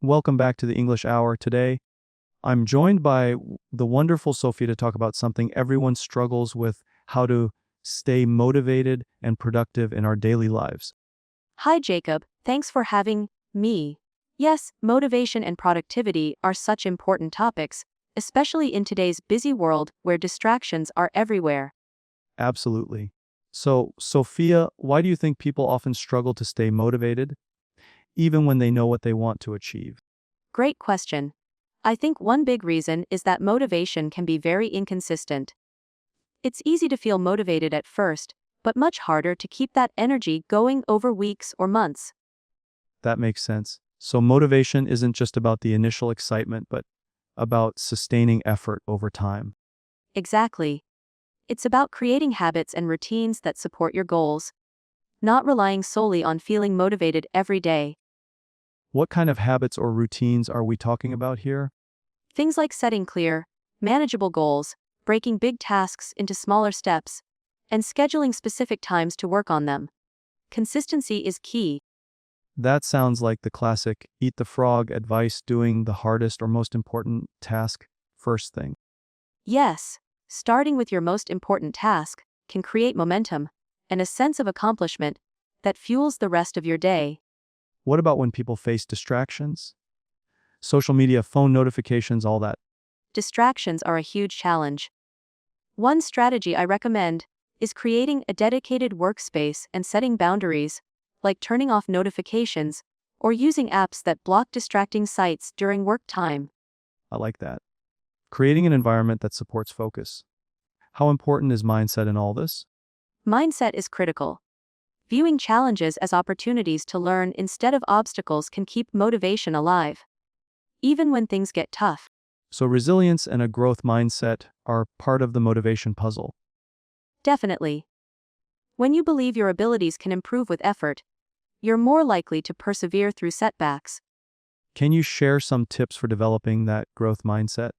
Welcome back to the English Hour. Today, I'm joined by the wonderful Sophia to talk about something everyone struggles with: how to stay motivated and productive in our daily lives. Hi, Jacob. Thanks for having me. Yes, motivation and productivity are such important topics, especially in today's busy world where distractions are everywhere. Absolutely. So, Sophia, why do you think people often struggle to stay motivated, even when they know what they want to achieve? Great question. I think one big reason is that motivation can be very inconsistent. It's easy to feel motivated at first, but much harder to keep that energy going over weeks or months. That makes sense. So, motivation isn't just about the initial excitement, but about sustaining effort over time. Exactly. It's about creating habits and routines that support your goals, not relying solely on feeling motivated every day. What kind of habits or routines are we talking about here? Things like setting clear, manageable goals, breaking big tasks into smaller steps, and scheduling specific times to work on them. Consistency is key. That sounds like the classic eat the frog advice: doing the hardest or most important task first thing. Yes, starting with your most important task can create momentum and a sense of accomplishment that fuels the rest of your day. What about when people face distractions? Social media, phone notifications, all that. Distractions are a huge challenge. One strategy I recommend is creating a dedicated workspace and setting boundaries, like turning off notifications or using apps that block distracting sites during work time. I like that. Creating an environment that supports focus. How important is mindset in all this? Mindset is critical. Viewing challenges as opportunities to learn instead of obstacles can keep motivation alive, even when things get tough. So, resilience and a growth mindset are part of the motivation puzzle. Definitely. When you believe your abilities can improve with effort, you're more likely to persevere through setbacks. Can you share some tips for developing that growth mindset?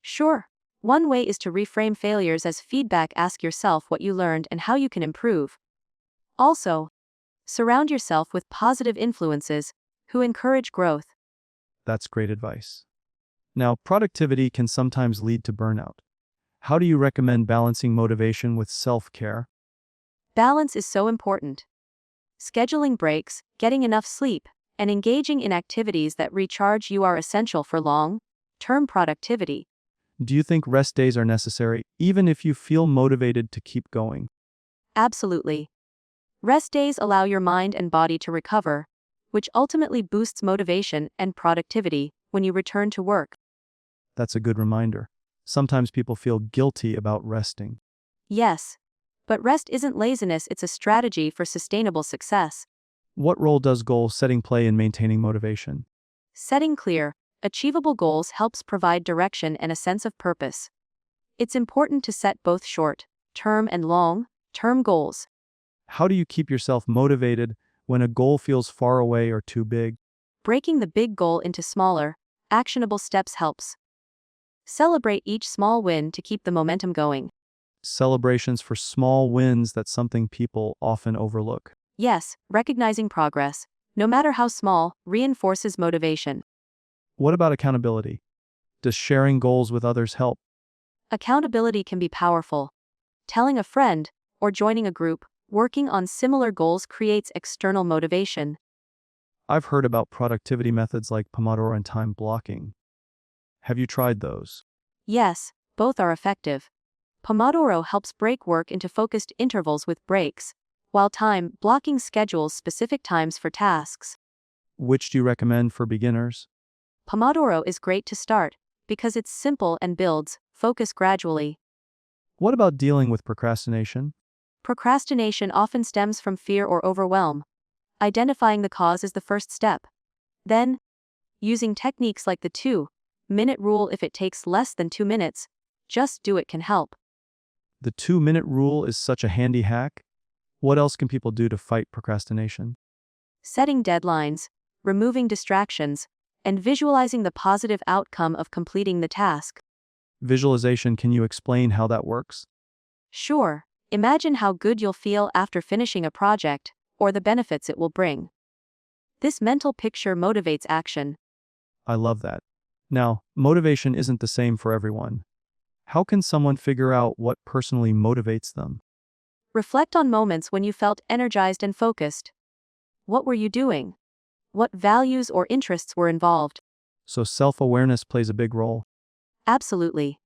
Sure. One way is to reframe failures as feedback. Ask yourself what you learned and how you can improve. Also, surround yourself with positive influences who encourage growth. That's great advice. Now, productivity can sometimes lead to burnout. How do you recommend balancing motivation with self-care? Balance is so important. Scheduling breaks, getting enough sleep, and engaging in activities that recharge you are essential for long-term productivity. Do you think rest days are necessary, even if you feel motivated to keep going? Absolutely. Rest days allow your mind and body to recover, which ultimately boosts motivation and productivity when you return to work. That's a good reminder. Sometimes people feel guilty about resting. Yes, but rest isn't laziness, it's a strategy for sustainable success. What role does goal setting play in maintaining motivation? Setting clear, achievable goals helps provide direction and a sense of purpose. It's important to set both short-term and long-term goals. How do you keep yourself motivated when a goal feels far away or too big? Breaking the big goal into smaller, actionable steps helps. Celebrate each small win to keep the momentum going. Celebrations for small wins, that's something people often overlook. Yes, recognizing progress, no matter how small, reinforces motivation. What about accountability? Does sharing goals with others help? Accountability can be powerful. Telling a friend, or joining a group, working on similar goals creates external motivation. I've heard about productivity methods like Pomodoro and time blocking. Have you tried those? Yes, both are effective. Pomodoro helps break work into focused intervals with breaks, while time blocking schedules specific times for tasks. Which do you recommend for beginners? Pomodoro is great to start because it's simple and builds focus gradually. What about dealing with procrastination? Procrastination often stems from fear or overwhelm. Identifying the cause is the first step. Then, using techniques like the 2-minute rule: if it takes less than 2 minutes, just do it can help. The 2-minute rule is such a handy hack. What else can people do to fight procrastination? Setting deadlines, removing distractions, and visualizing the positive outcome of completing the task. Visualization, can you explain how that works? Sure, imagine how good you'll feel after finishing a project, or the benefits it will bring. This mental picture motivates action. I love that. Now, motivation isn't the same for everyone. How can someone figure out what personally motivates them? Reflect on moments when you felt energized and focused. What were you doing? What values or interests were involved? So self-awareness plays a big role. Absolutely.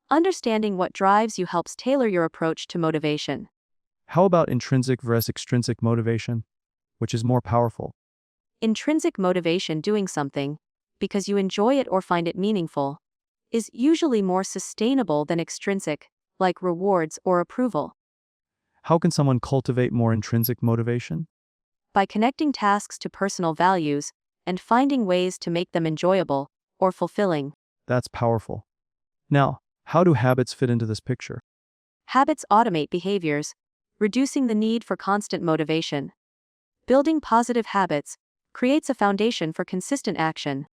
Understanding what drives you helps tailor your approach to motivation. How about intrinsic versus extrinsic motivation? Which is more powerful? Intrinsic motivation, doing something because you enjoy it or find it meaningful, is usually more sustainable than extrinsic, like rewards or approval. How can someone cultivate more intrinsic motivation? By connecting tasks to personal values and finding ways to make them enjoyable or fulfilling. That's powerful. Now, how do habits fit into this picture? Habits automate behaviors, reducing the need for constant motivation. Building positive habits creates a foundation for consistent action.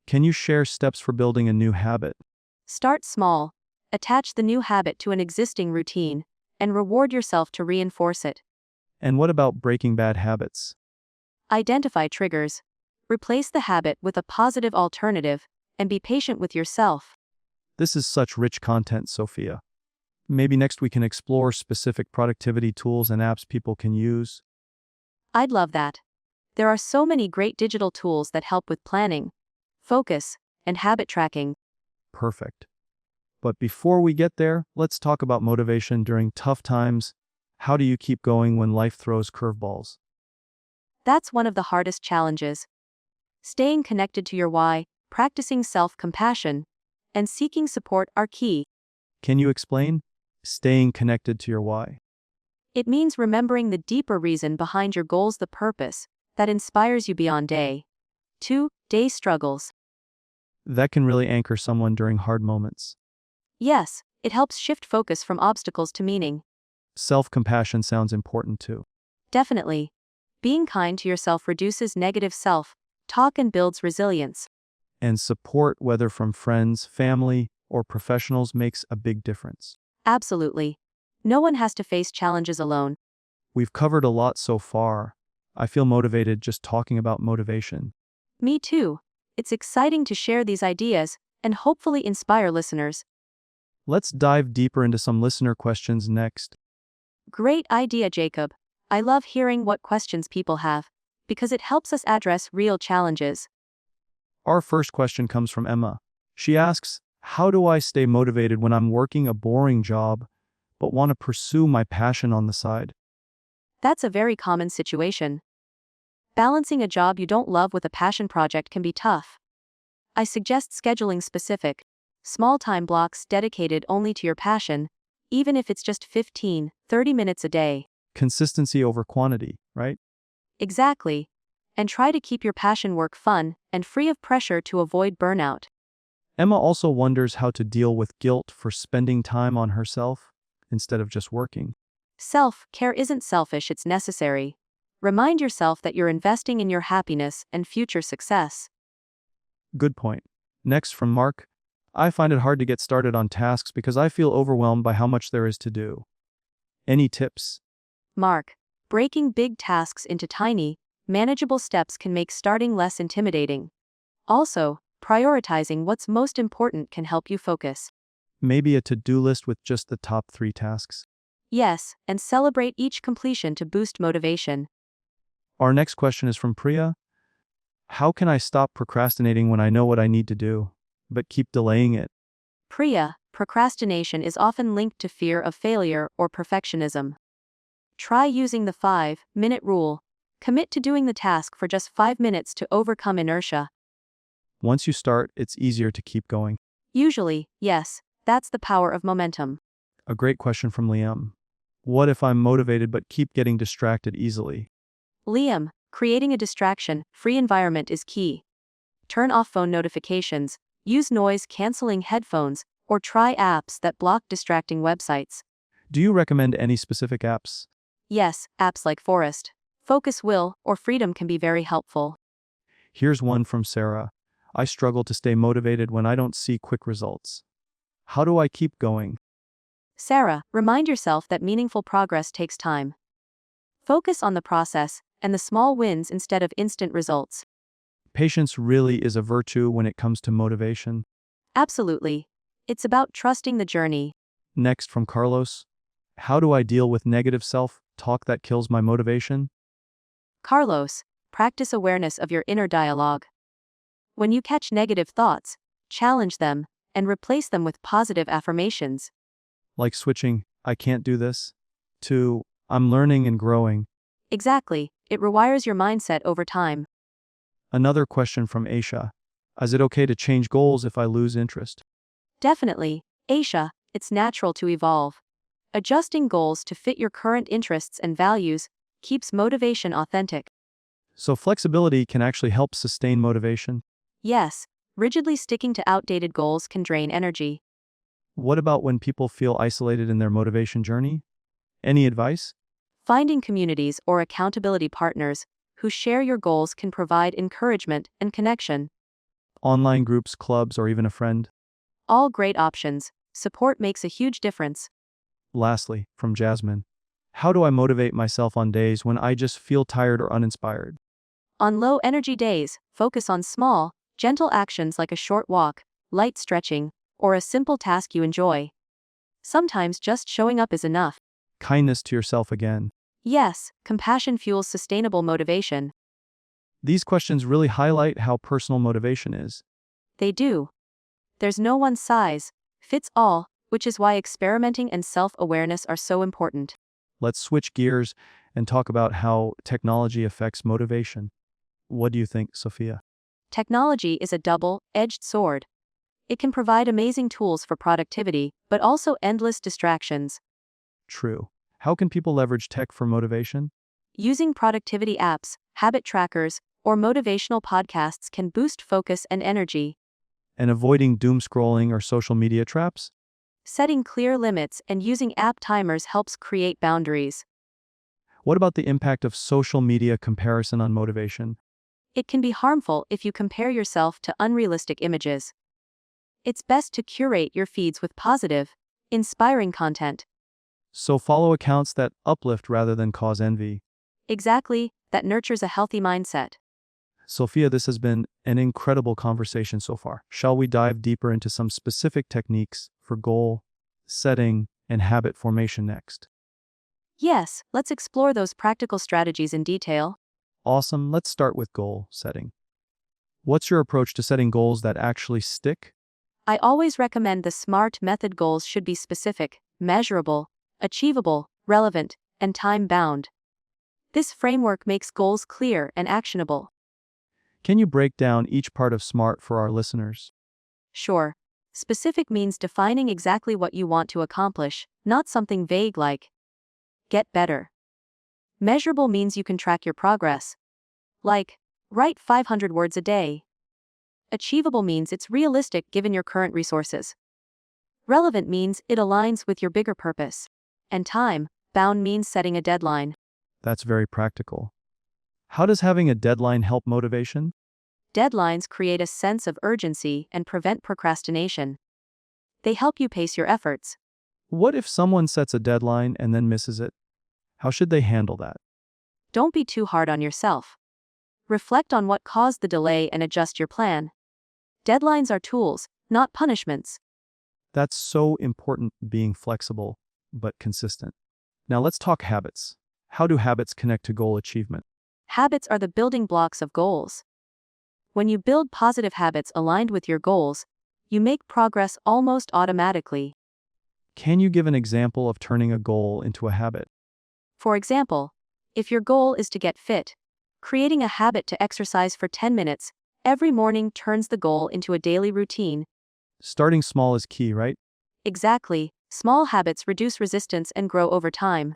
Can you share steps for building a new habit? Start small, attach the new habit to an existing routine, and reward yourself to reinforce it. And what about breaking bad habits? Identify triggers, replace the habit with a positive alternative, and be patient with yourself. This is such rich content, Sophia. Maybe next we can explore specific productivity tools and apps people can use. I'd love that. There are so many great digital tools that help with planning, focus, and habit tracking. Perfect. But before we get there, let's talk about motivation during tough times. How do you keep going when life throws curveballs? That's one of the hardest challenges. Staying connected to your why, practicing self-compassion, and seeking support are key. Can you explain? Staying connected to your why. It means remembering the deeper reason behind your goals, the purpose that inspires you beyond day struggles. That can really anchor someone during hard moments. Yes, it helps shift focus from obstacles to meaning. Self-compassion sounds important too. Definitely. Being kind to yourself reduces negative self-talk and builds resilience. And support, whether from friends, family, or professionals, makes a big difference. Absolutely. No one has to face challenges alone. We've covered a lot so far. I feel motivated just talking about motivation. Me too. It's exciting to share these ideas and hopefully inspire listeners. Let's dive deeper into some listener questions next. Great idea, Jacob. I love hearing what questions people have, because it helps us address real challenges. Our first question comes from Emma. She asks, how do I stay motivated when I'm working a boring job, but want to pursue my passion on the side? That's a very common situation. Balancing a job you don't love with a passion project can be tough. I suggest scheduling specific, small time blocks dedicated only to your passion, even if it's just 15, 30 minutes a day. Consistency over quantity, right? Exactly. And try to keep your passion work fun and free of pressure to avoid burnout. Emma also wonders how to deal with guilt for spending time on herself instead of just working. Self-care isn't selfish, it's necessary. Remind yourself that you're investing in your happiness and future success. Good point. Next from Mark. I find it hard to get started on tasks because I feel overwhelmed by how much there is to do. Any tips? Mark, breaking big tasks into tiny, manageable steps can make starting less intimidating. Also, prioritizing what's most important can help you focus. Maybe a to-do list with just the top 3 tasks. Yes, and celebrate each completion to boost motivation. Our next question is from Priya. How can I stop procrastinating when I know what I need to do, but keep delaying it? Priya, procrastination is often linked to fear of failure or perfectionism. Try using the 5-minute rule. Commit to doing the task for just 5 minutes to overcome inertia. Once you start, it's easier to keep going. Usually, yes, that's the power of momentum. A great question from Liam. What if I'm motivated but keep getting distracted easily? Liam, creating a distraction-free environment is key. Turn off phone notifications, use noise-canceling headphones, or try apps that block distracting websites. Do you recommend any specific apps? Yes, apps like Forest, Focus Will, or Freedom can be very helpful. Here's one from Sarah. I struggle to stay motivated when I don't see quick results. How do I keep going? Sarah, remind yourself that meaningful progress takes time. Focus on the process and the small wins instead of instant results. Patience really is a virtue when it comes to motivation. Absolutely. It's about trusting the journey. Next from Carlos, how do I deal with negative self-talk that kills my motivation? Carlos, practice awareness of your inner dialogue. When you catch negative thoughts, challenge them and replace them with positive affirmations. Like switching, I can't do this, to I'm learning and growing. Exactly, it rewires your mindset over time. Another question from Aisha. Is it okay to change goals if I lose interest? Definitely, Aisha, it's natural to evolve. Adjusting goals to fit your current interests and values keeps motivation authentic. So flexibility can actually help sustain motivation. Yes, rigidly sticking to outdated goals can drain energy. What about when people feel isolated in their motivation journey? Any advice? Finding communities or accountability partners who share your goals can provide encouragement and connection. Online groups, clubs, or even a friend? All great options. Support makes a huge difference. Lastly, from Jasmine. How do I motivate myself on days when I just feel tired or uninspired? On low energy days, focus on small, gentle actions like a short walk, light stretching, or a simple task you enjoy. Sometimes just showing up is enough. Kindness to yourself again. Yes, compassion fuels sustainable motivation. These questions really highlight how personal motivation is. They do. There's no one size fits all, which is why experimenting and self-awareness are so important. Let's switch gears and talk about how technology affects motivation. What do you think, Sophia? Technology is a double-edged sword. It can provide amazing tools for productivity, but also endless distractions. True. How can people leverage tech for motivation? Using productivity apps, habit trackers, or motivational podcasts can boost focus and energy. And avoiding doom scrolling or social media traps? Setting clear limits and using app timers helps create boundaries. What about the impact of social media comparison on motivation? It can be harmful if you compare yourself to unrealistic images. It's best to curate your feeds with positive, inspiring content. So follow accounts that uplift rather than cause envy. Exactly, that nurtures a healthy mindset. Sophia, this has been an incredible conversation so far. Shall we dive deeper into some specific techniques for goal setting and habit formation next? Yes, let's explore those practical strategies in detail. Awesome. Let's start with goal setting. What's your approach to setting goals that actually stick? I always recommend the SMART method. Goals should be specific, measurable, achievable, relevant, and time-bound. This framework makes goals clear and actionable. Can you break down each part of SMART for our listeners? Sure. Specific means defining exactly what you want to accomplish, not something vague like get better. Measurable means you can track your progress. Like, write 500 words a day. Achievable means it's realistic given your current resources. Relevant means it aligns with your bigger purpose. And time-bound means setting a deadline. That's very practical. How does having a deadline help motivation? Deadlines create a sense of urgency and prevent procrastination. They help you pace your efforts. What if someone sets a deadline and then misses it? How should they handle that? Don't be too hard on yourself. Reflect on what caused the delay and adjust your plan. Deadlines are tools, not punishments. That's so important, being flexible but consistent. Now let's talk habits. How do habits connect to goal achievement? Habits are the building blocks of goals. When you build positive habits aligned with your goals, you make progress almost automatically. Can you give an example of turning a goal into a habit? For example, if your goal is to get fit, creating a habit to exercise for 10 minutes every morning turns the goal into a daily routine. Starting small is key, right? Exactly, small habits reduce resistance and grow over time.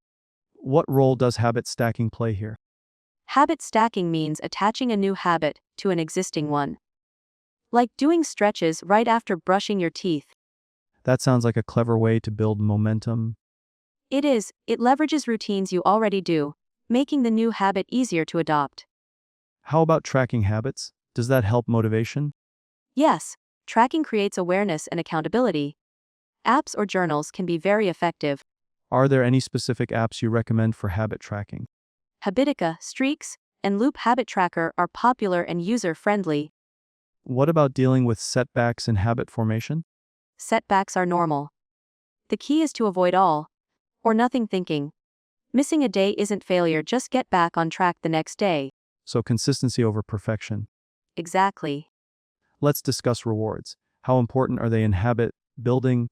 What role does habit stacking play here? Habit stacking means attaching a new habit to an existing one. Like doing stretches right after brushing your teeth. That sounds like a clever way to build momentum. It leverages routines you already do, making the new habit easier to adopt. How about tracking habits? Does that help motivation? Yes, tracking creates awareness and accountability. Apps or journals can be very effective. Are there any specific apps you recommend for habit tracking? Habitica, Streaks, and Loop Habit Tracker are popular and user-friendly. What about dealing with setbacks in habit formation? Setbacks are normal. The key is to avoid all or nothing thinking. Missing a day isn't failure, just get back on track the next day. So consistency over perfection. Exactly. Let's discuss rewards. How important are they in habit building?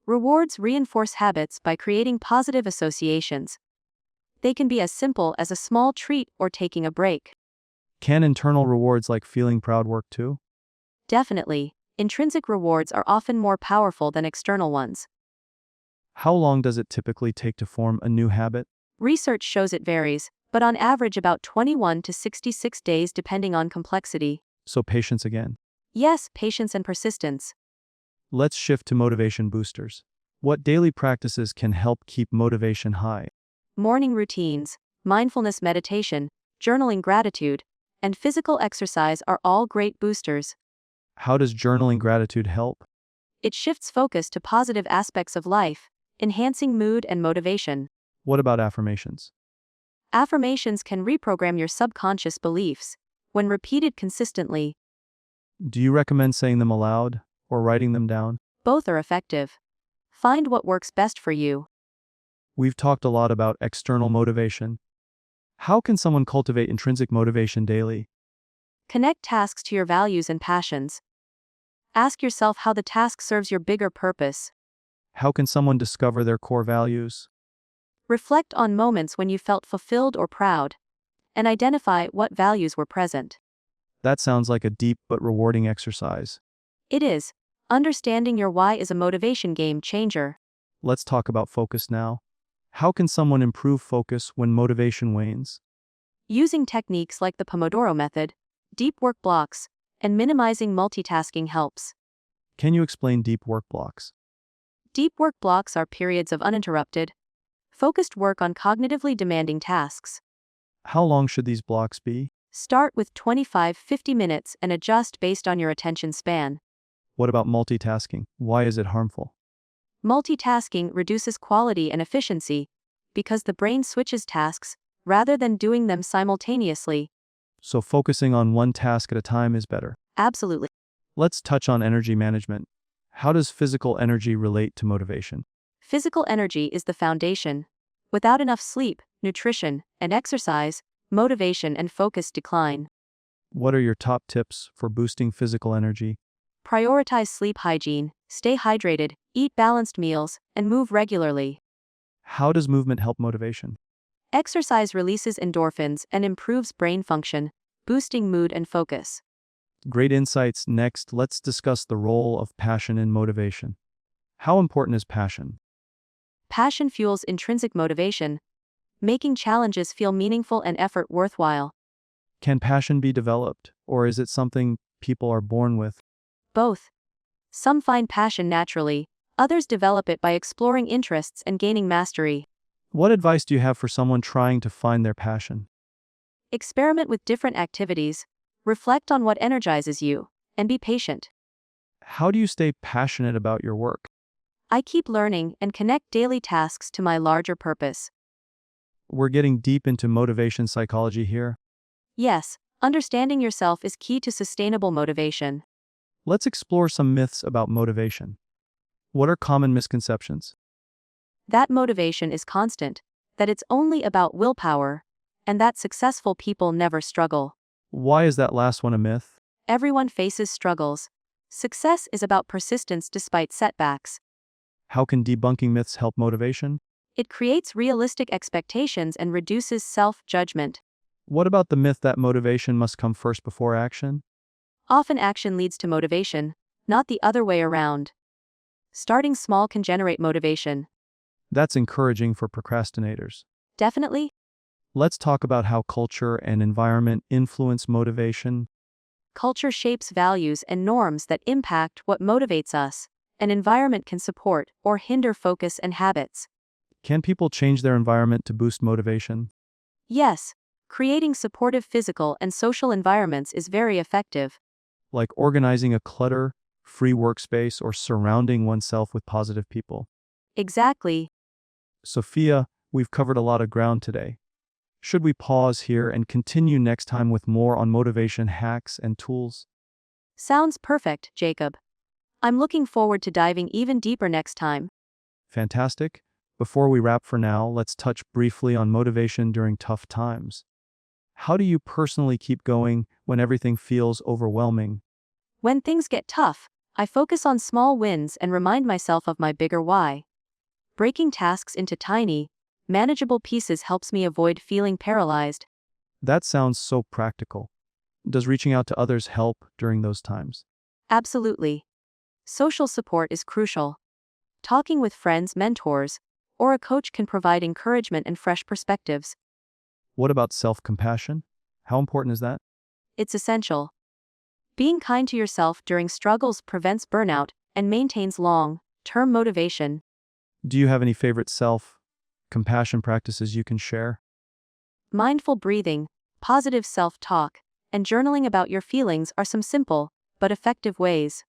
Rewards reinforce habits by creating positive associations. They can be as simple as a small treat or taking a break. Can internal rewards like feeling proud work too? Definitely, intrinsic rewards are often more powerful than external ones. How long does it typically take to form a new habit? Research shows it varies, but on average about 21 to 66 days depending on complexity. So patience again. Yes, patience and persistence. Let's shift to motivation boosters. What daily practices can help keep motivation high? Morning routines, mindfulness meditation, journaling gratitude, and physical exercise are all great boosters. How does journaling gratitude help? It shifts focus to positive aspects of life, enhancing mood and motivation. What about affirmations? Affirmations can reprogram your subconscious beliefs. When repeated consistently, Do you recommend saying them aloud or writing them down? both are effective. Find what works best for you. We've talked a lot about external motivation. How can someone cultivate intrinsic motivation daily? Connect tasks to your values and passions. Ask yourself how the task serves your bigger purpose. How can someone discover their core values? Reflect on moments when you felt fulfilled or proud, and identify what values were present. That sounds like a deep but rewarding exercise. It is. Understanding your why is a motivation game changer. Let's talk about focus now. How can someone improve focus when motivation wanes? Using techniques like the Pomodoro method, deep work blocks, and minimizing multitasking helps. Can you explain deep work blocks? Deep work blocks are periods of uninterrupted, focused work on cognitively demanding tasks. How long should these blocks be? Start with 25-50 minutes and adjust based on your attention span. What about multitasking? Why is it harmful? Multitasking reduces quality and efficiency because the brain switches tasks rather than doing them simultaneously. So focusing on one task at a time is better. Absolutely. Let's touch on energy management. How does physical energy relate to motivation? Physical energy is the foundation. Without enough sleep, nutrition, and exercise, motivation and focus decline. What are your top tips for boosting physical energy? Prioritize sleep hygiene, stay hydrated, eat balanced meals, and move regularly. How does movement help motivation? Exercise releases endorphins and improves brain function, boosting mood and focus. Great insights. Next, let's discuss the role of passion in motivation. How important is passion? Passion fuels intrinsic motivation, making challenges feel meaningful and effort worthwhile. Can passion be developed, or is it something people are born with? Both. Some find passion naturally, others develop it by exploring interests and gaining mastery. What advice do you have for someone trying to find their passion? Experiment with different activities, reflect on what energizes you, and be patient. How do you stay passionate about your work? I keep learning and connect daily tasks to my larger purpose. We're getting deep into motivation psychology here. Yes, understanding yourself is key to sustainable motivation. Let's explore some myths about motivation. What are common misconceptions? That motivation is constant, that it's only about willpower, and that successful people never struggle. Why is that last one a myth? Everyone faces struggles. Success is about persistence despite setbacks. How can debunking myths help motivation? It creates realistic expectations and reduces self-judgment. What about the myth that motivation must come first before action? Often action leads to motivation, not the other way around. Starting small can generate motivation. That's encouraging for procrastinators. Definitely. Let's talk about how culture and environment influence motivation. Culture shapes values and norms that impact what motivates us. An environment can support or hinder focus and habits. Can people change their environment to boost motivation? Yes, creating supportive physical and social environments is very effective. Like organizing a clutter-free workspace or surrounding oneself with positive people. Exactly. Sophia, we've covered a lot of ground today. Should we pause here and continue next time with more on motivation hacks and tools? Sounds perfect, Jacob. I'm looking forward to diving even deeper next time. Fantastic. Before we wrap for now, let's touch briefly on motivation during tough times. How do you personally keep going when everything feels overwhelming? When things get tough, I focus on small wins and remind myself of my bigger why. Breaking tasks into tiny, manageable pieces helps me avoid feeling paralyzed. That sounds so practical. Does reaching out to others help during those times? Absolutely. Social support is crucial. Talking with friends, mentors, or a coach can provide encouragement and fresh perspectives. What about self-compassion? How important is that? It's essential. Being kind to yourself during struggles prevents burnout and maintains long-term motivation. Do you have any favorite self-compassion practices you can share? Mindful breathing, positive self-talk, and journaling about your feelings are some simple but effective ways.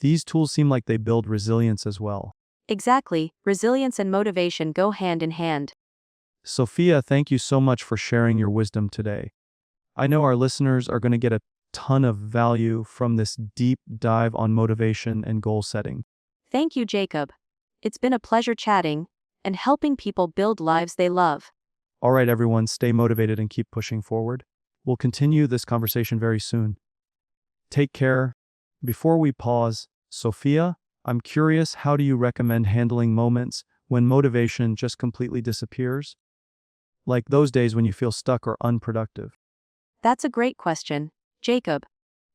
These tools seem like they build resilience as well. Exactly, resilience and motivation go hand in hand. Sophia, thank you so much for sharing your wisdom today. I know our listeners are going to get a ton of value from this deep dive on motivation and goal setting. Thank you, Jacob. It's been a pleasure chatting and helping people build lives they love. All right, everyone, stay motivated and keep pushing forward. We'll continue this conversation very soon. Take care. Before we pause, Sophia, I'm curious, how do you recommend handling moments when motivation just completely disappears? Like those days when you feel stuck or unproductive. That's a great question, Jacob.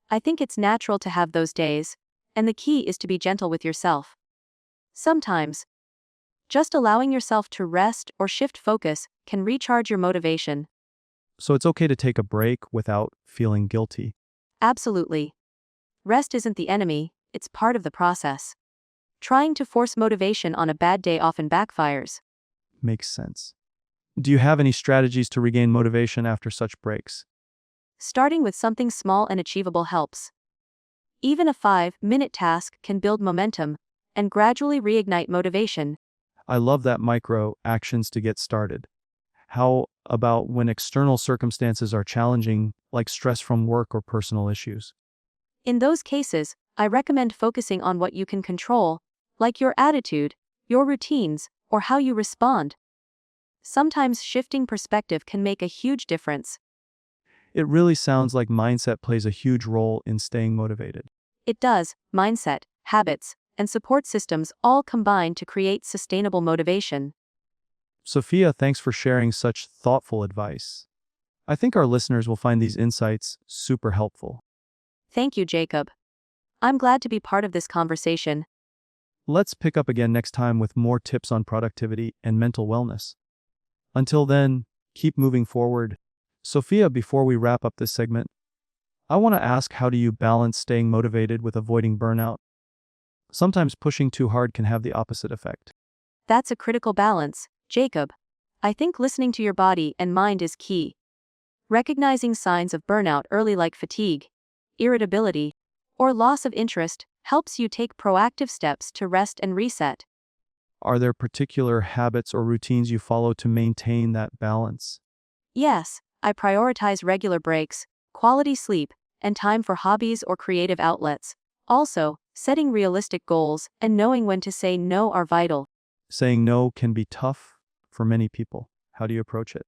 I think it's natural to have those days, and the key is to be gentle with yourself. Sometimes, just allowing yourself to rest or shift focus can recharge your motivation. So it's okay to take a break without feeling guilty. Absolutely. Rest isn't the enemy, it's part of the process. Trying to force motivation on a bad day often backfires. Makes sense. Do you have any strategies to regain motivation after such breaks? Starting with something small and achievable helps. Even a 5-minute task can build momentum and gradually reignite motivation. I love that micro actions to get started. How about when external circumstances are challenging, like stress from work or personal issues? In those cases, I recommend focusing on what you can control, like your attitude, your routines, or how you respond. Sometimes shifting perspective can make a huge difference. It really sounds like mindset plays a huge role in staying motivated. It does. Mindset, habits, and support systems all combine to create sustainable motivation. Sophia, thanks for sharing such thoughtful advice. I think our listeners will find these insights super helpful. Thank you, Jacob. I'm glad to be part of this conversation. Let's pick up again next time with more tips on productivity and mental wellness. Until then, keep moving forward. Sophia, before we wrap up this segment, I want to ask, how do you balance staying motivated with avoiding burnout? Sometimes pushing too hard can have the opposite effect. That's a critical balance, Jacob. I think listening to your body and mind is key. Recognizing signs of burnout early, like fatigue, irritability, or loss of interest, helps you take proactive steps to rest and reset. Are there particular habits or routines you follow to maintain that balance? Yes, I prioritize regular breaks, quality sleep, and time for hobbies or creative outlets. Also, setting realistic goals and knowing when to say no are vital. Saying no can be tough for many people. How do you approach it?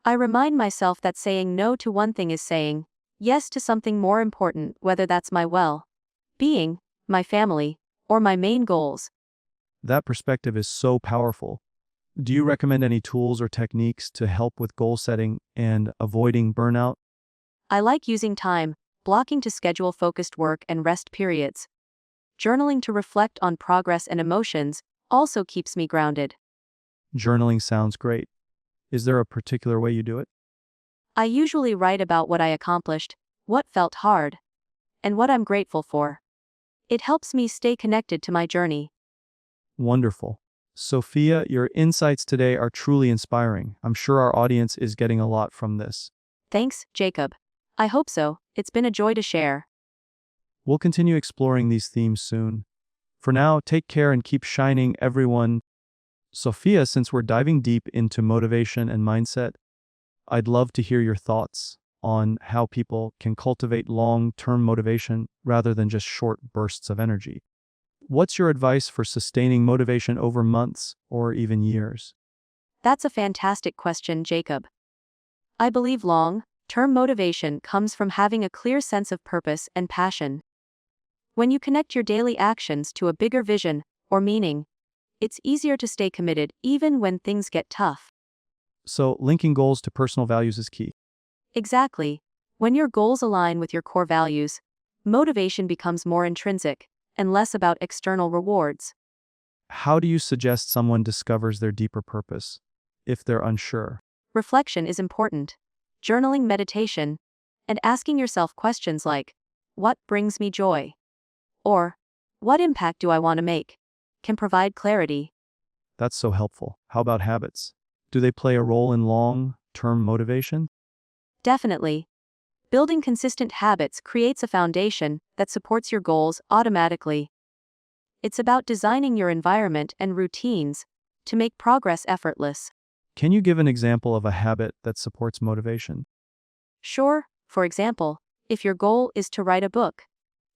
I remind myself that saying no to one thing is saying yes to something more important, whether that's my well-being, my family, or my main goals. That perspective is so powerful. Do you recommend any tools or techniques to help with goal setting and avoiding burnout? I like using time blocking to schedule focused work and rest periods. Journaling to reflect on progress and emotions also keeps me grounded. Journaling sounds great. Is there a particular way you do it? I usually write about what I accomplished, what felt hard, and what I'm grateful for. It helps me stay connected to my journey. Wonderful. Sophia, your insights today are truly inspiring. I'm sure our audience is getting a lot from this. Thanks, Jacob. I hope so. It's been a joy to share. We'll continue exploring these themes soon. For now, take care and keep shining, everyone. Sophia, since we're diving deep into motivation and mindset, I'd love to hear your thoughts on how people can cultivate long-term motivation rather than just short bursts of energy. What's your advice for sustaining motivation over months or even years? That's a fantastic question, Jacob. I believe long-term motivation comes from having a clear sense of purpose and passion. When you connect your daily actions to a bigger vision or meaning, it's easier to stay committed even when things get tough. So, linking goals to personal values is key. Exactly. When your goals align with your core values, motivation becomes more intrinsic and less about external rewards. How do you suggest someone discovers their deeper purpose if they're unsure? Reflection is important. Journaling, meditation, and asking yourself questions like, what brings me joy? Or, what impact do I want to make? Can provide clarity. That's so helpful. How about habits? Do they play a role in long-term motivation? Definitely. Building consistent habits creates a foundation that supports your goals automatically. It's about designing your environment and routines to make progress effortless. Can you give an example of a habit that supports motivation? Sure, for example, if your goal is to write a book,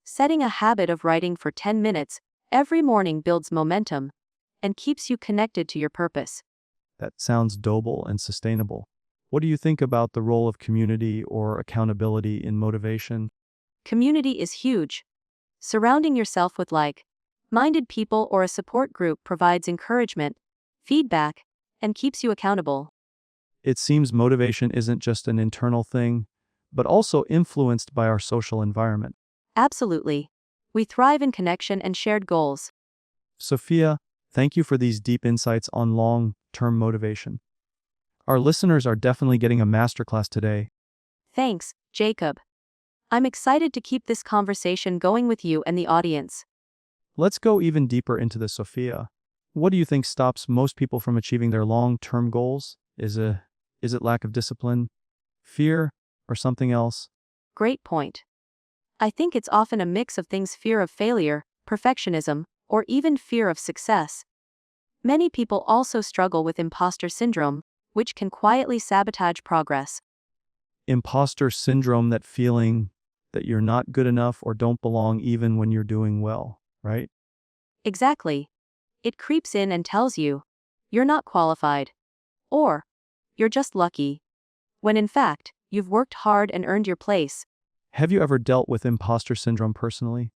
setting a habit of writing for 10 minutes every morning builds momentum and keeps you connected to your purpose. That sounds doable and sustainable. What do you think about the role of community or accountability in motivation? Community is huge. Surrounding yourself with like-minded people or a support group provides encouragement, feedback, and keeps you accountable. It seems motivation isn't just an internal thing, but also influenced by our social environment. Absolutely. We thrive in connection and shared goals. Sophia, thank you for these deep insights on long-term motivation. Our listeners are definitely getting a masterclass today. Thanks, Jacob. I'm excited to keep this conversation going with you and the audience. Let's go even deeper into this, Sophia. What do you think stops most people from achieving their long-term goals? Is it lack of discipline, fear, or something else? Great point. I think it's often a mix of things: fear of failure, perfectionism, or even fear of success. Many people also struggle with imposter syndrome, which can quietly sabotage progress. Imposter syndrome, that feeling that you're not good enough or don't belong even when you're doing well, right? Exactly. It creeps in and tells you, you're not qualified. Or, you're just lucky. When in fact, you've worked hard and earned your place. Have you ever dealt with imposter syndrome personally?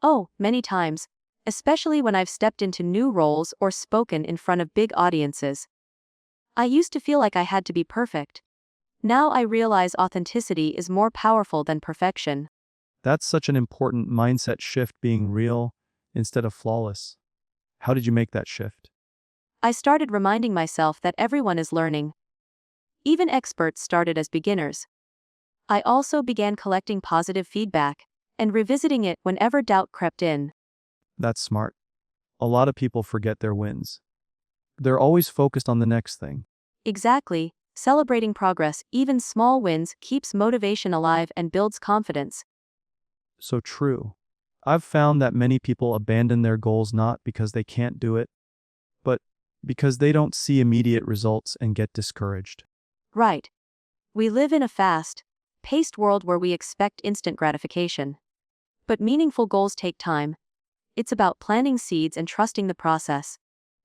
Oh, many times. Especially when I've stepped into new roles or spoken in front of big audiences. I used to feel like I had to be perfect. Now I realize authenticity is more powerful than perfection. That's such an important mindset shift, being real instead of flawless. How did you make that shift? I started reminding myself that everyone is learning. Even experts started as beginners. I also began collecting positive feedback and revisiting it whenever doubt crept in. That's smart. A lot of people forget their wins. They're always focused on the next thing. Exactly. Celebrating progress, even small wins, keeps motivation alive and builds confidence. So true. I've found that many people abandon their goals not because they can't do it, but because they don't see immediate results and get discouraged. Right. We live in a fast-paced world where we expect instant gratification. But meaningful goals take time. It's about planting seeds and trusting the process.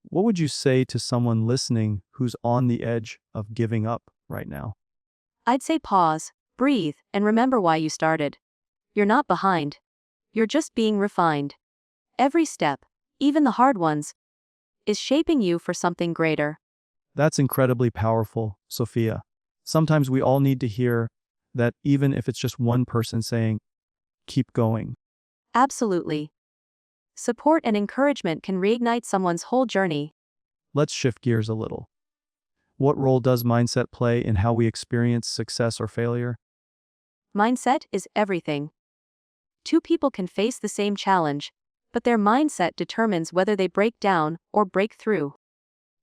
What would you say to someone listening who's on the edge of giving up right now? I'd say pause, breathe, and remember why you started. You're not behind. You're just being refined. Every step, even the hard ones, is shaping you for something greater. That's incredibly powerful, Sophia. Sometimes we all need to hear that, even if it's just one person saying, keep going. Absolutely. Support and encouragement can reignite someone's whole journey. Let's shift gears a little. What role does mindset play in how we experience success or failure? Mindset is everything. Two people can face the same challenge, but their mindset determines whether they break down or break through.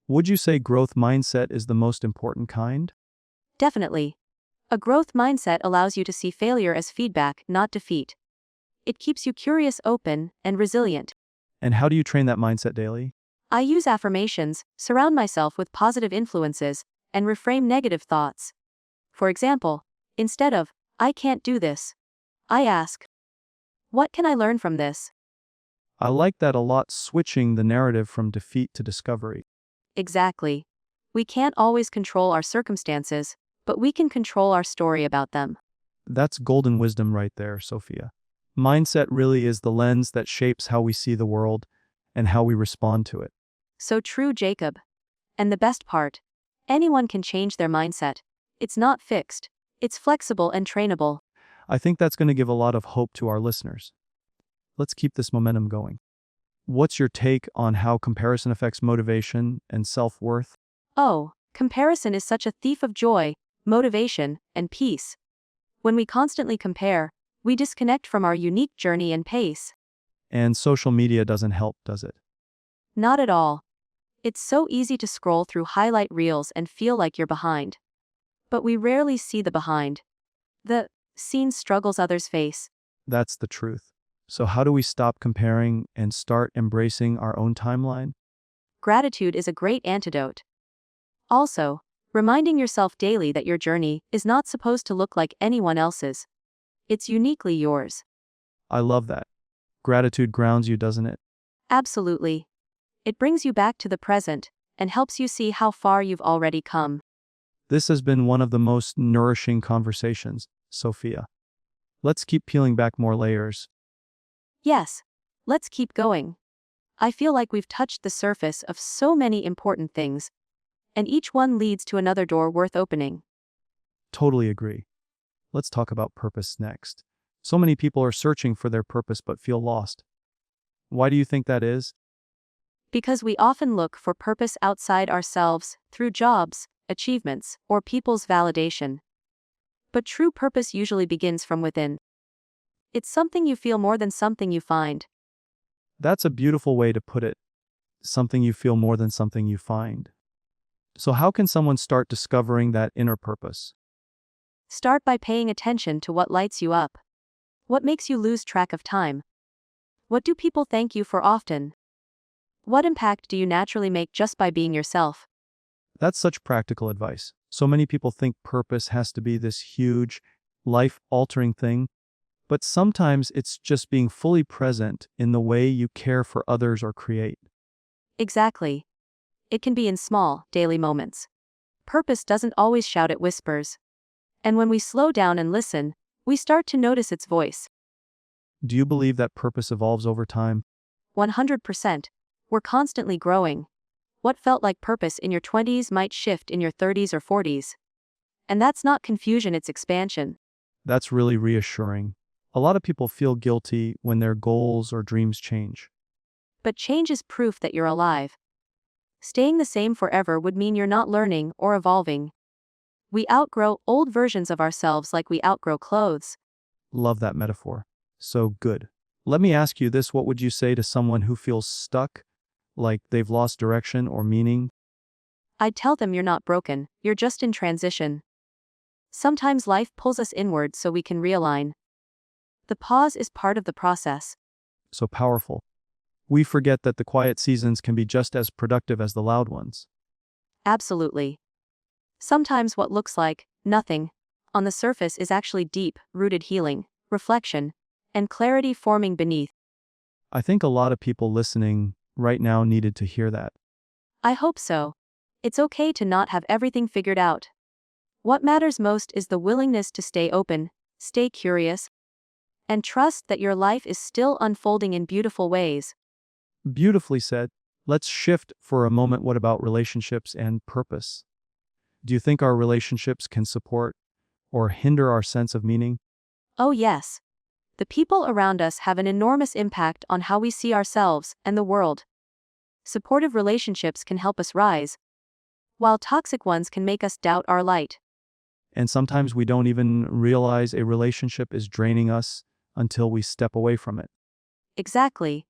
Would you say growth mindset is the most important kind? Definitely. A growth mindset allows you to see failure as feedback, not defeat. It keeps you curious, open, and resilient. And how do you train that mindset daily? I use affirmations, surround myself with positive influences, and reframe negative thoughts. For example, instead of, I can't do this, I ask, what can I learn from this? I like that a lot, switching the narrative from defeat to discovery. Exactly. We can't always control our circumstances, but we can control our story about them. That's golden wisdom right there, Sophia. Mindset really is the lens that shapes how we see the world and how we respond to it. So true, Jacob. And the best part, anyone can change their mindset. It's not fixed, it's flexible and trainable. I think that's going to give a lot of hope to our listeners. Let's keep this momentum going. What's your take on how comparison affects motivation and self-worth? Oh, comparison is such a thief of joy, motivation, and peace. When we constantly compare, we disconnect from our unique journey and pace. And social media doesn't help, does it? Not at all. It's so easy to scroll through highlight reels and feel like you're behind. But we rarely see the behind. The seen struggles others face. That's the truth. So how do we stop comparing and start embracing our own timeline? Gratitude is a great antidote. Also, reminding yourself daily that your journey is not supposed to look like anyone else's. It's uniquely yours. I love that. Gratitude grounds you, doesn't it? Absolutely. It brings you back to the present and helps you see how far you've already come. This has been one of the most nourishing conversations, Sophia. Let's keep peeling back more layers. Yes, let's keep going. I feel like we've touched the surface of so many important things, and each one leads to another door worth opening. Totally agree. Let's talk about purpose next. So many people are searching for their purpose but feel lost. Why do you think that is? Because we often look for purpose outside ourselves, through jobs, achievements, or people's validation. But true purpose usually begins from within. It's something you feel more than something you find. That's a beautiful way to put it. Something you feel more than something you find. So how can someone start discovering that inner purpose? Start by paying attention to what lights you up. What makes you lose track of time? What do people thank you for often? What impact do you naturally make just by being yourself? That's such practical advice. So many people think purpose has to be this huge, life-altering thing, but sometimes it's just being fully present in the way you care for others or create. Exactly. It can be in small, daily moments. Purpose doesn't always shout at whispers. And when we slow down and listen, we start to notice its voice. Do you believe that purpose evolves over time? 100%. We're constantly growing. What felt like purpose in your 20s might shift in your 30s or 40s. And that's not confusion, it's expansion. That's really reassuring. A lot of people feel guilty when their goals or dreams change. But change is proof that you're alive. Staying the same forever would mean you're not learning or evolving. We outgrow old versions of ourselves like we outgrow clothes. Love that metaphor. So good. Let me ask you this: what would you say to someone who feels stuck, like they've lost direction or meaning? I'd tell them you're not broken, you're just in transition. Sometimes life pulls us inward so we can realign. The pause is part of the process. So powerful. We forget that the quiet seasons can be just as productive as the loud ones. Absolutely. Sometimes what looks like nothing on the surface is actually deep, rooted healing, reflection, and clarity forming beneath. I think a lot of people listening right now needed to hear that. I hope so. It's okay to not have everything figured out. What matters most is the willingness to stay open, stay curious, and trust that your life is still unfolding in beautiful ways. Beautifully said. Let's shift for a moment. What about relationships and purpose? Do you think our relationships can support or hinder our sense of meaning? Oh, yes. The people around us have an enormous impact on how we see ourselves and the world. Supportive relationships can help us rise, while toxic ones can make us doubt our light. And sometimes we don't even realize a relationship is draining us until we step away from it. Exactly.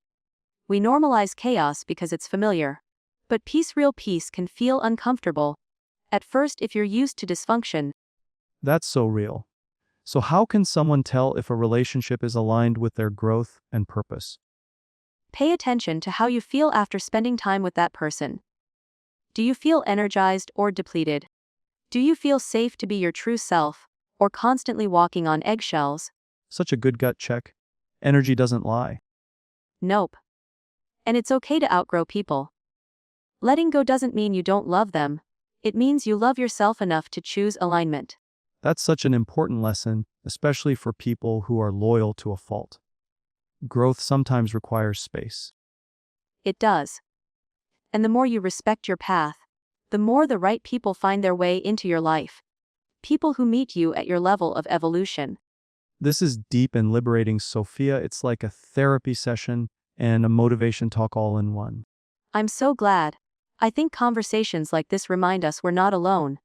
We normalize chaos because it's familiar. But real peace can feel uncomfortable at first if you're used to dysfunction. That's so real. So how can someone tell if a relationship is aligned with their growth and purpose? Pay attention to how you feel after spending time with that person. Do you feel energized or depleted? Do you feel safe to be your true self, or constantly walking on eggshells? Such a good gut check. Energy doesn't lie. Nope. And it's okay to outgrow people. Letting go doesn't mean you don't love them. It means you love yourself enough to choose alignment. That's such an important lesson, especially for people who are loyal to a fault. Growth sometimes requires space. It does. And the more you respect your path, the more the right people find their way into your life. People who meet you at your level of evolution. This is deep and liberating, Sophia. It's like a therapy session and a motivation talk all in one. I'm so glad. I think conversations like this remind us we're not alone.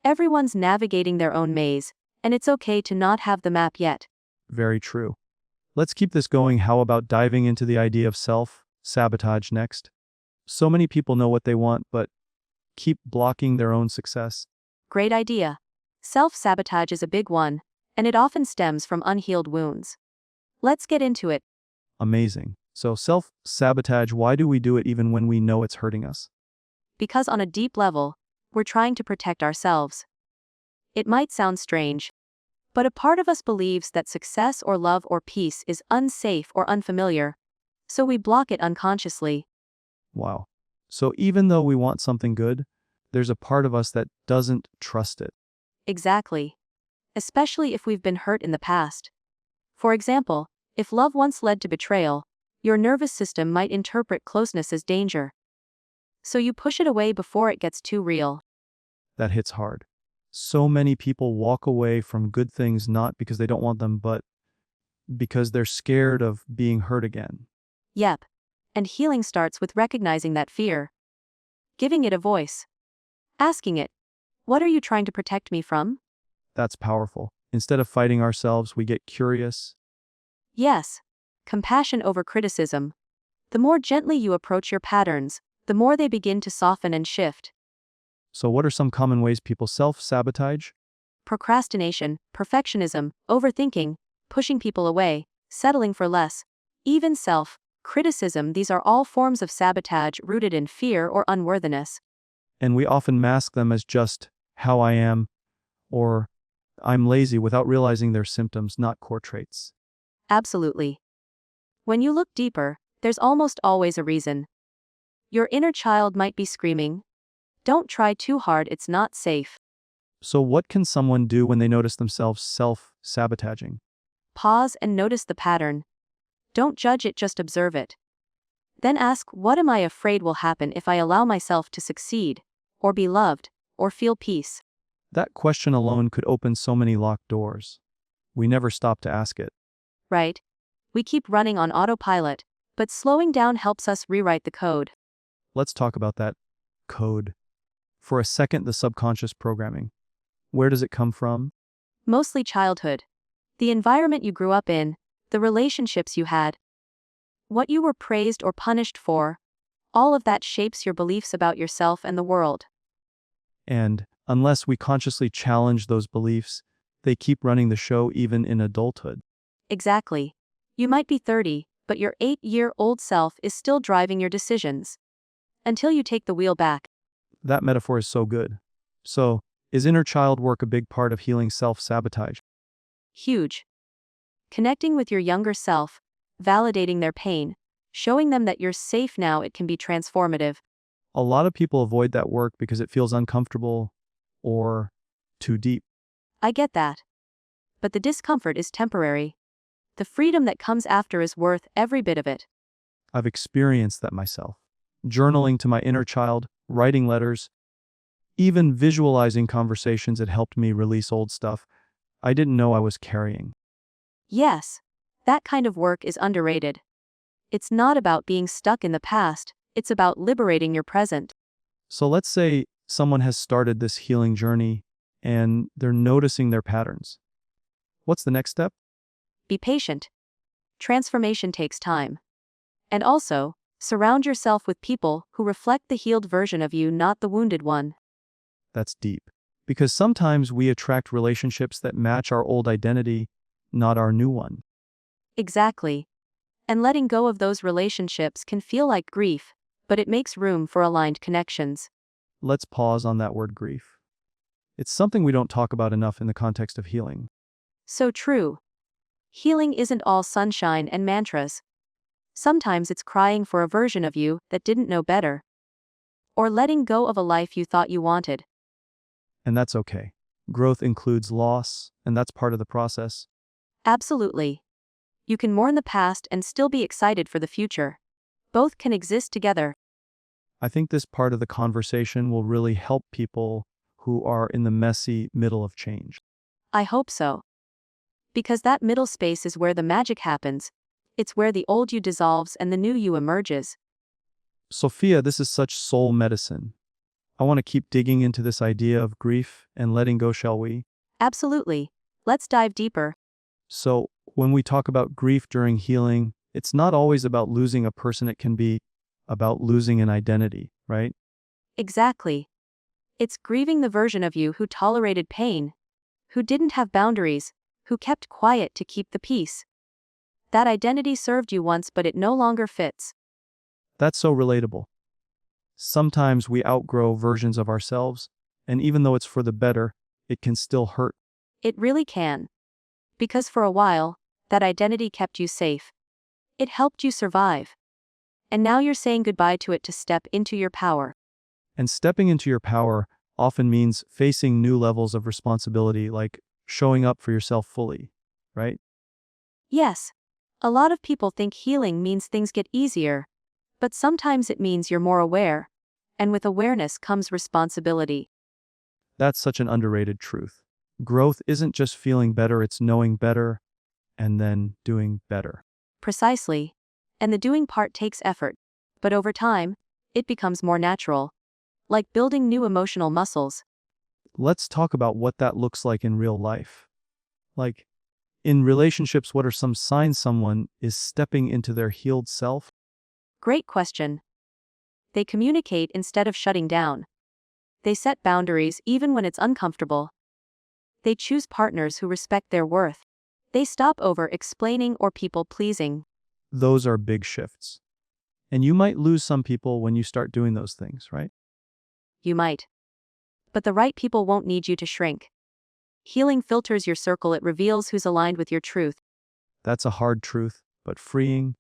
Everyone's navigating their own maze, and it's okay to not have the map yet. Very true. Let's keep this going. How about diving into the idea of self-sabotage next? So many people know what they want, but keep blocking their own success. Great idea. Self-sabotage is a big one, and it often stems from unhealed wounds. Let's get into it. Amazing. So self-sabotage, why do we do it even when we know it's hurting us? Because on a deep level, we're trying to protect ourselves. It might sound strange, but a part of us believes that success or love or peace is unsafe or unfamiliar, so we block it unconsciously. Wow. So even though we want something good, there's a part of us that doesn't trust it. Exactly. Especially if we've been hurt in the past. For example, if love once led to betrayal, your nervous system might interpret closeness as danger. So you push it away before it gets too real. That hits hard. So many people walk away from good things not because they don't want them, but because they're scared of being hurt again. Yep. And healing starts with recognizing that fear. Giving it a voice. Asking it, what are you trying to protect me from? That's powerful. Instead of fighting ourselves, we get curious. Yes. Compassion over criticism. The more gently you approach your patterns, the more they begin to soften and shift. So what are some common ways people self-sabotage? Procrastination, perfectionism, overthinking, pushing people away, settling for less, even self-criticism. These are all forms of sabotage rooted in fear or unworthiness. And we often mask them as just how I am or I'm lazy without realizing they're symptoms, not core traits. Absolutely. When you look deeper, there's almost always a reason. Your inner child might be screaming, "Don't try too hard, it's not safe." So what can someone do when they notice themselves self-sabotaging? Pause and notice the pattern. Don't judge it, just observe it. Then ask, what am I afraid will happen if I allow myself to succeed, or be loved, or feel peace? That question alone could open so many locked doors. We never stop to ask it. Right? We keep running on autopilot, but slowing down helps us rewrite the code. Let's talk about that code. For a second, the subconscious programming. Where does it come from? Mostly childhood. The environment you grew up in, the relationships you had, what you were praised or punished for, all of that shapes your beliefs about yourself and the world. And unless we consciously challenge those beliefs, they keep running the show even in adulthood. Exactly. You might be 30, but your 8-year-old self is still driving your decisions. Until you take the wheel back. That metaphor is so good. So, is inner child work a big part of healing self-sabotage? Huge. Connecting with your younger self, validating their pain, showing them that you're safe now, it can be transformative. A lot of people avoid that work because it feels uncomfortable or too deep. I get that. But the discomfort is temporary. The freedom that comes after is worth every bit of it. I've experienced that myself. Journaling to my inner child, writing letters, even visualizing conversations had helped me release old stuff I didn't know I was carrying. Yes, that kind of work is underrated. It's not about being stuck in the past, it's about liberating your present. So let's say someone has started this healing journey and they're noticing their patterns. What's the next step? Be patient. Transformation takes time. And also, surround yourself with people who reflect the healed version of you, not the wounded one. That's deep. Because sometimes we attract relationships that match our old identity, not our new one. Exactly. And letting go of those relationships can feel like grief, but it makes room for aligned connections. Let's pause on that word grief. It's something we don't talk about enough in the context of healing. So true. Healing isn't all sunshine and mantras. Sometimes it's crying for a version of you that didn't know better. Or letting go of a life you thought you wanted. And that's okay. Growth includes loss, and that's part of the process. Absolutely. You can mourn the past and still be excited for the future. Both can exist together. I think this part of the conversation will really help people who are in the messy middle of change. I hope so. Because that middle space is where the magic happens. It's where the old you dissolves and the new you emerges. Sophia, this is such soul medicine. I want to keep digging into this idea of grief and letting go, shall we? Absolutely. Let's dive deeper. So, when we talk about grief during healing, it's not always about losing a person, it can be about losing an identity, right? Exactly. It's grieving the version of you who tolerated pain, who didn't have boundaries, who kept quiet to keep the peace. That identity served you once, but it no longer fits. That's so relatable. Sometimes we outgrow versions of ourselves, and even though it's for the better, it can still hurt. It really can. Because for a while, that identity kept you safe. It helped you survive. And now you're saying goodbye to it to step into your power. And stepping into your power often means facing new levels of responsibility, like showing up for yourself fully, right? Yes. A lot of people think healing means things get easier. But sometimes it means you're more aware. And with awareness comes responsibility. That's such an underrated truth. Growth isn't just feeling better, it's knowing better and then doing better. Precisely. And the doing part takes effort. But over time, it becomes more natural. Like building new emotional muscles. Let's talk about what that looks like in real life. Like, in relationships, what are some signs someone is stepping into their healed self? Great question. They communicate instead of shutting down. They set boundaries even when it's uncomfortable. They choose partners who respect their worth. They stop over-explaining or people-pleasing. Those are big shifts. And you might lose some people when you start doing those things, right? You might. But the right people won't need you to shrink. Healing filters your circle, it reveals who's aligned with your truth. That's a hard truth, but freeing.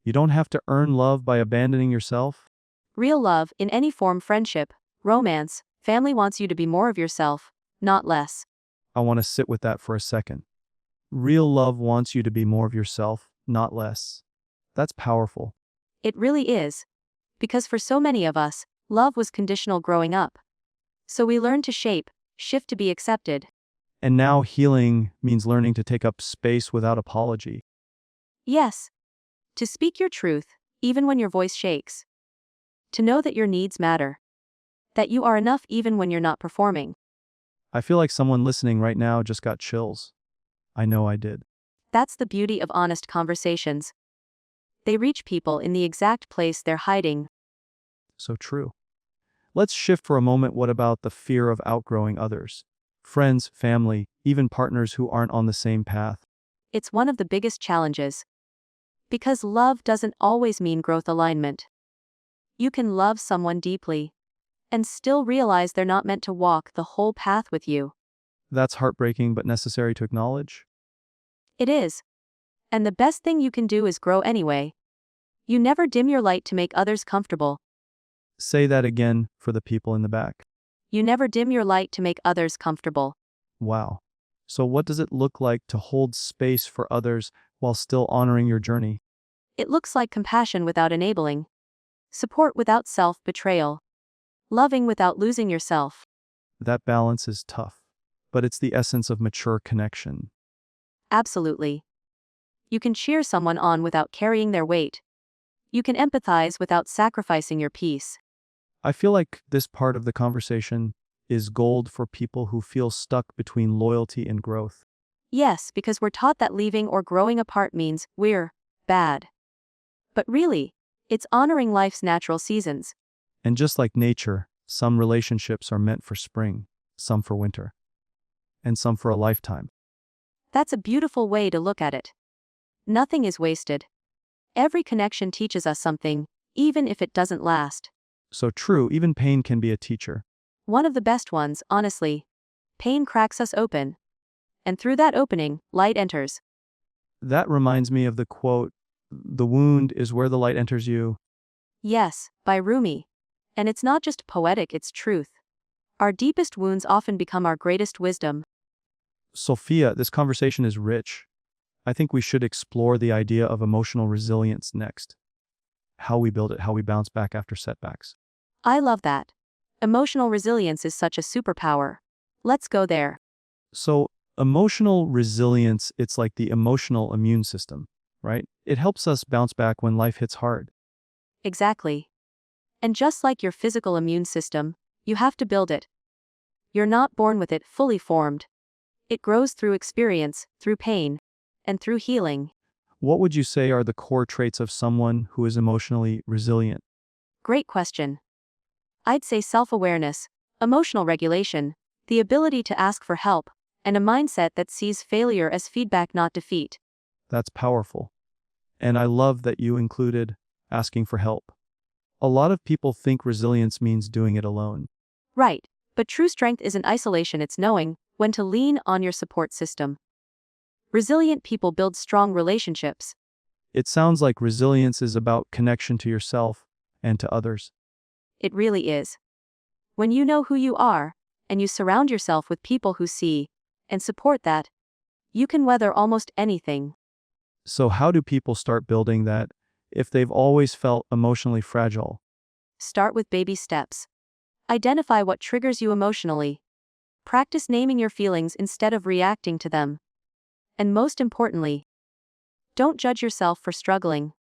You don't have to earn love by abandoning yourself. Real love, in any form, friendship, romance, family, wants you to be more of yourself, not less. I want to sit with that for a second. Real love wants you to be more of yourself, not less. That's powerful. It really is. Because for so many of us, love was conditional growing up. So we learned to shape, shift to be accepted. And now healing means learning to take up space without apology. Yes. To speak your truth, even when your voice shakes. To know that your needs matter. That you are enough even when you're not performing. I feel like someone listening right now just got chills. I know I did. That's the beauty of honest conversations. They reach people in the exact place they're hiding. So true. Let's shift for a moment. What about the fear of outgrowing others? Friends, family, even partners who aren't on the same path. It's one of the biggest challenges. Because love doesn't always mean growth alignment. You can love someone deeply and still realize they're not meant to walk the whole path with you. That's heartbreaking but necessary to acknowledge. It is. And the best thing you can do is grow anyway. You never dim your light to make others comfortable. Say that again for the people in the back. You never dim your light to make others comfortable. Wow. So what does it look like to hold space for others while still honoring your journey? It looks like compassion without enabling. Support without self-betrayal. Loving without losing yourself. That balance is tough, but it's the essence of mature connection. Absolutely. You can cheer someone on without carrying their weight. You can empathize without sacrificing your peace. I feel like this part of the conversation is gold for people who feel stuck between loyalty and growth. Yes, because we're taught that leaving or growing apart means we're bad. But really, it's honoring life's natural seasons. And just like nature, some relationships are meant for spring, some for winter, and some for a lifetime. That's a beautiful way to look at it. Nothing is wasted. Every connection teaches us something, even if it doesn't last. So true, even pain can be a teacher. One of the best ones, honestly. Pain cracks us open, and through that opening, light enters. That reminds me of the quote, "The wound is where the light enters you." Yes, by Rumi. And it's not just poetic, it's truth. Our deepest wounds often become our greatest wisdom. Sophia, this conversation is rich. I think we should explore the idea of emotional resilience next. How we build it, how we bounce back after setbacks. I love that. Emotional resilience is such a superpower. Let's go there. So, emotional resilience, it's like the emotional immune system, right? It helps us bounce back when life hits hard. Exactly. And just like your physical immune system, you have to build it. You're not born with it fully formed. It grows through experience, through pain, and through healing. What would you say are the core traits of someone who is emotionally resilient? Great question. I'd say self-awareness, emotional regulation, the ability to ask for help, and a mindset that sees failure as feedback, not defeat. That's powerful. And I love that you included asking for help. A lot of people think resilience means doing it alone. Right, but true strength isn't isolation, it's knowing when to lean on your support system. Resilient people build strong relationships. It sounds like resilience is about connection to yourself and to others. It really is. When you know who you are, and you surround yourself with people who see and support that, you can weather almost anything. So, how do people start building that if they've always felt emotionally fragile? Start with baby steps. Identify what triggers you emotionally. Practice naming your feelings instead of reacting to them. And most importantly, don't judge yourself for struggling.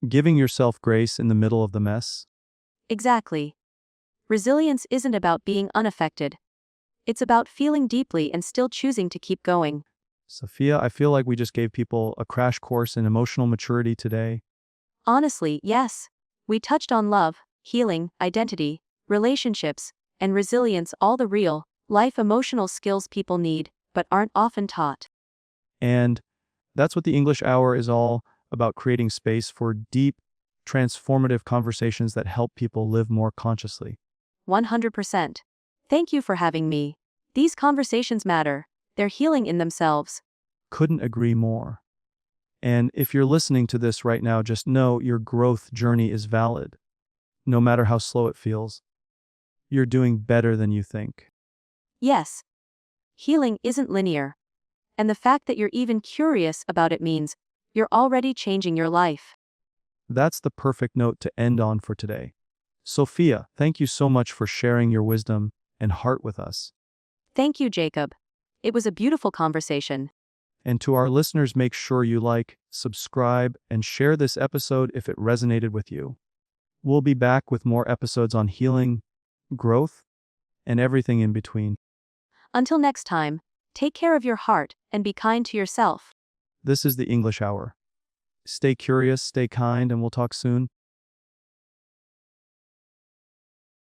Giving yourself grace in the middle of the mess? Exactly. Resilience isn't about being unaffected. It's about feeling deeply and still choosing to keep going. Sophia, I feel like we just gave people a crash course in emotional maturity today. Honestly, yes. We touched on love, healing, identity, relationships, and resilience, all the real, life emotional skills people need, but aren't often taught. And that's what the English Hour is all about, creating space for deep, transformative conversations that help people live more consciously. 100%. Thank you for having me. These conversations matter. They're healing in themselves. Couldn't agree more. And if you're listening to this right now, just know your growth journey is valid, no matter how slow it feels. You're doing better than you think. Yes, healing isn't linear. And the fact that you're even curious about it means you're already changing your life. That's the perfect note to end on for today. Sophia, thank you so much for sharing your wisdom and heart with us. Thank you, Jacob. It was a beautiful conversation. And to our listeners, make sure you like, subscribe, and share this episode if it resonated with you. We'll be back with more episodes on healing, growth, and everything in between. Until next time, take care of your heart and be kind to yourself. This is the English Hour. Stay curious, stay kind, and we'll talk soon.